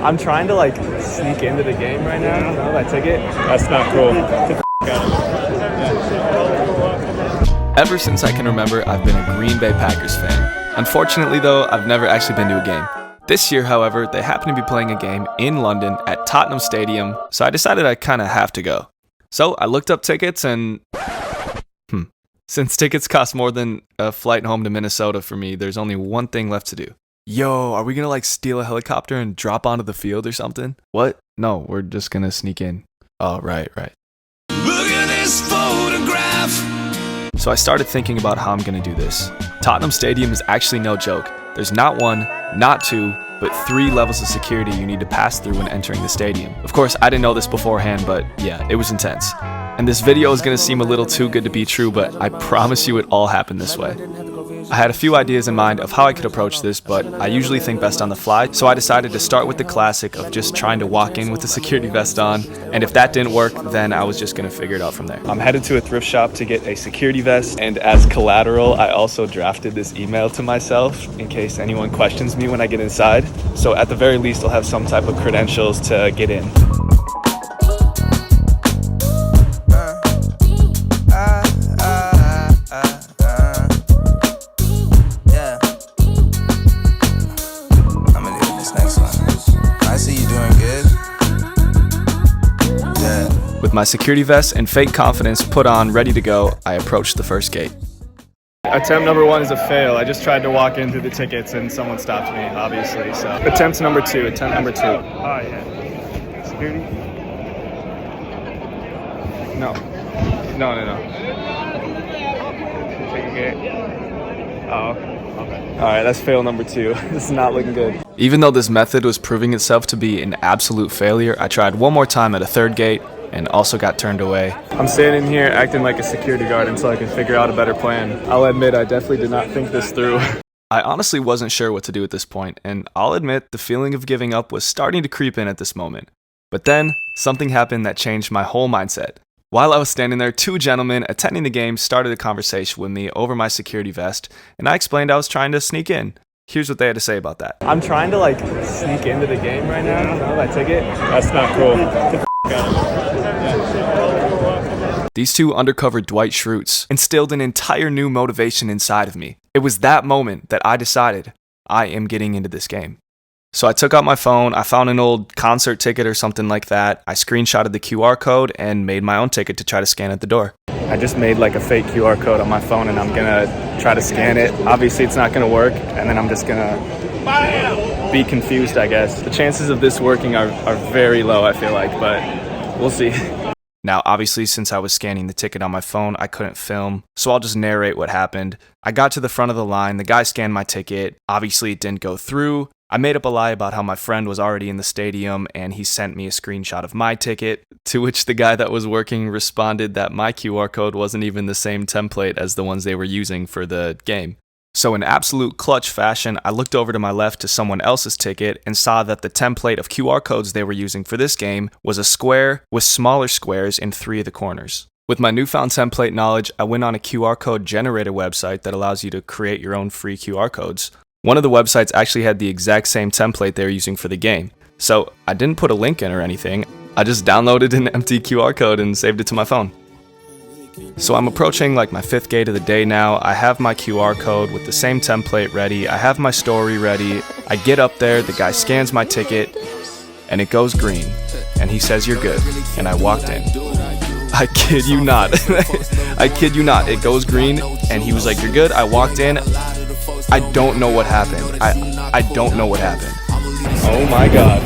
I'm trying to like sneak into the game right now. You know, that ticket. That's not cool. Ever since I can remember, I've been a Green Bay Packers fan. Unfortunately though, I've never actually been to a game. This year, however, they happen to be playing a game in London at Tottenham Stadium, so I decided I kinda have to go. So I looked up tickets and... Since tickets cost more than a flight home to Minnesota for me, there's only one thing left to do. Yo, are we gonna like steal a helicopter and drop onto the field or something? What? No, we're just gonna sneak in. Oh, right. Look at this photograph. So I started thinking about how I'm gonna do this. Tottenham Stadium is actually no joke. There's not one, not two, but 3 levels of security you need to pass through when entering the stadium. Of course, I didn't know this beforehand, but yeah, it was intense. And this video is gonna seem a little too good to be true, but I promise you it all happened this way. I had a few ideas in mind of how I could approach this, but I usually think best on the fly, so I decided to start with the classic of just trying to walk in with a security vest on, and if that didn't work, then I was just gonna figure it out from there. I'm headed to a thrift shop to get a security vest, and as collateral, I also drafted this email to myself in case anyone questions me when I get inside. So at the very least, I'll have some type of credentials to get in. With my security vest and fake confidence put on, ready to go, I approached the first gate. Attempt number 1 is a fail. I just tried to walk in through the tickets and someone stopped me, obviously. So attempt number 2. Oh yeah. Security? No. Take a gate. Oh, okay. Alright, that's fail number 2. This is not looking good. Even though this method was proving itself to be an absolute failure, I tried one more time at a third gate and also got turned away. I'm standing here acting like a security guard until I can figure out a better plan. I'll admit I definitely did not think this through. I honestly wasn't sure what to do at this point, and I'll admit the feeling of giving up was starting to creep in at this moment. But then, something happened that changed my whole mindset. While I was standing there, 2 gentlemen attending the game started a conversation with me over my security vest, and I explained I was trying to sneak in. Here's what they had to say about that. I'm trying to like sneak into the game right now. You know, that ticket. That's not cool. These 2 undercover Dwight Schrutes instilled an entire new motivation inside of me. It was that moment that I decided I am getting into this game. So I took out my phone, I found an old concert ticket or something like that, I screenshotted the QR code and made my own ticket to try to scan at the door. I just made like a fake QR code on my phone and I'm gonna try to scan it. Obviously it's not gonna work and then I'm just gonna be confused, I guess. The chances of this working are very low, I feel like, but we'll see. Now, obviously, since I was scanning the ticket on my phone, I couldn't film, so I'll just narrate what happened. I got to the front of the line, the guy scanned my ticket, obviously it didn't go through. I made up a lie about how my friend was already in the stadium and he sent me a screenshot of my ticket, to which the guy that was working responded that my QR code wasn't even the same template as the ones they were using for the game. So in absolute clutch fashion, I looked over to my left to someone else's ticket and saw that the template of QR codes they were using for this game was a square with smaller squares in 3 of the corners. With my newfound template knowledge, I went on a QR code generator website that allows you to create your own free QR codes. One of the websites actually had the exact same template they were using for the game. So I didn't put a link in or anything, I just downloaded an empty QR code and saved it to my phone. So I'm approaching like my 5th gate of the day now. I have my QR code with the same template ready. I have my story ready. I get up there, the guy scans my ticket, and it goes green. And he says, "You're good." And I walked in. I kid you not. I kid you not. It goes green, and he was like, "You're good." I walked in. I don't know what happened. I don't know what happened. Oh my god.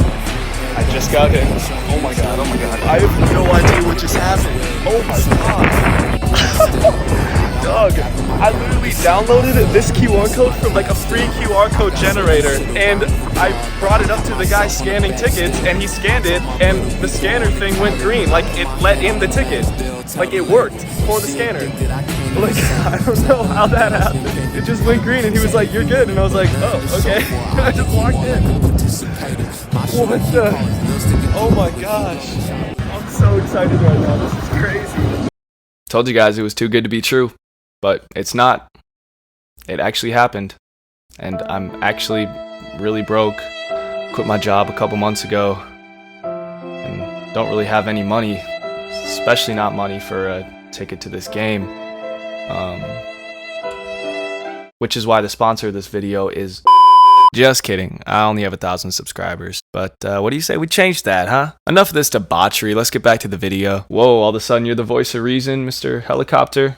I just got in. Oh my god. I have no idea what just happened. Oh my god. Doug, I literally downloaded this QR code from like a free QR code generator and I brought it up to the guy scanning tickets and he scanned it and the scanner thing went green. Like it let in the ticket. Like it worked for the scanner. Like I don't know how that happened. It just went green and he was like, "You're good." And I was like, "Oh, okay." I just walked in. What the? Oh my gosh. I'm so excited right now. This is crazy. Told you guys it was too good to be true, but it's not. It actually happened, and I'm actually really broke. quit my job a couple months ago and don't really have any money, especially not money for a ticket to this game. Which is why the sponsor of this video is... Just kidding, I only have 1,000 subscribers. But what do you say we change that, huh? Enough of this debauchery, let's get back to the video. Whoa, all of a sudden you're the voice of reason, Mr. Helicopter?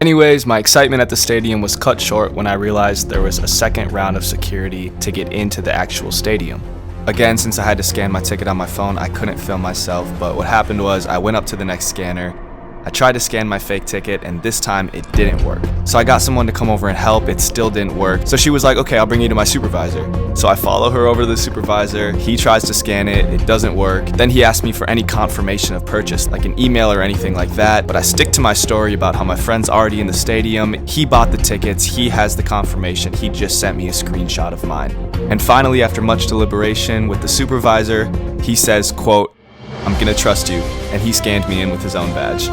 Anyways, my excitement at the stadium was cut short when I realized there was a second round of security to get into the actual stadium. Again, since I had to scan my ticket on my phone, I couldn't film myself, but what happened was I went up to the next scanner, I tried to scan my fake ticket, and this time it didn't work. So I got someone to come over and help, it still didn't work. So she was like, okay, I'll bring you to my supervisor. So I follow her over to the supervisor, he tries to scan it, it doesn't work. Then he asked me for any confirmation of purchase, like an email or anything like that, but I stick to my story about how my friend's already in the stadium, he bought the tickets, he has the confirmation, he just sent me a screenshot of mine. And finally, after much deliberation with the supervisor, he says, quote, "I'm gonna trust you," and he scanned me in with his own badge.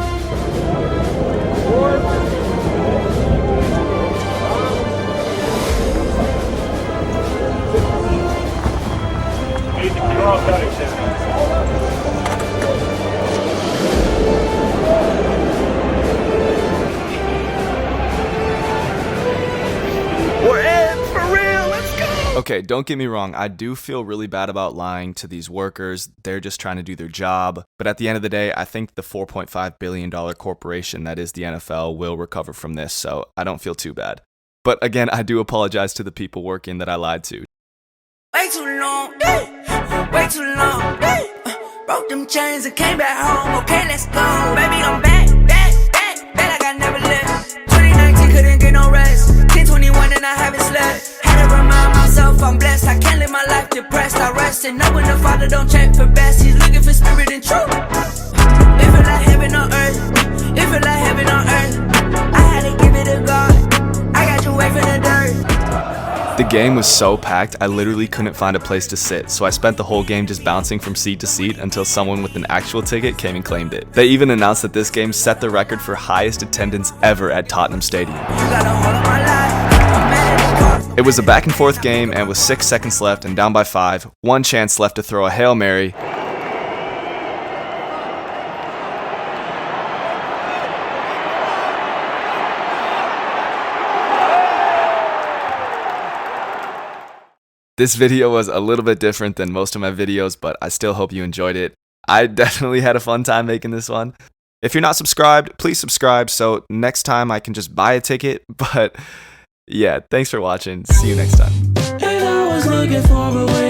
We're in for real. Let's go. Okay, don't get me wrong, I do feel really bad about lying to these workers. They're just trying to do their job. But at the end of the day, I think the $4.5 billion corporation that is the NFL will recover from this, so I don't feel too bad. But again, I do apologize to the people working that I lied to. Way too long, way too long. Broke them chains and came back home. Okay, let's go. Baby, I'm back like I never left. 2019 couldn't get no rest. 1021 and I haven't slept. Had to remind myself I'm blessed. I can't live my life depressed. I rest and know when the Father don't check for best. He's looking for spirit and truth. It feel like heaven on earth. It feel like heaven on earth. I had to give it to God. I got you away from the dirt. The game was so packed, I literally couldn't find a place to sit, so I spent the whole game just bouncing from seat to seat until someone with an actual ticket came and claimed it. They even announced that this game set the record for highest attendance ever at Tottenham Stadium. It was a back and forth game, and with 6 seconds left and down by 5, one chance left to throw a Hail Mary. This video was a little bit different than most of my videos, but I still hope you enjoyed it. I definitely had a fun time making this one. If you're not subscribed, please subscribe so next time I can just buy a ticket. But yeah, thanks for watching. See you next time. And I was looking for a way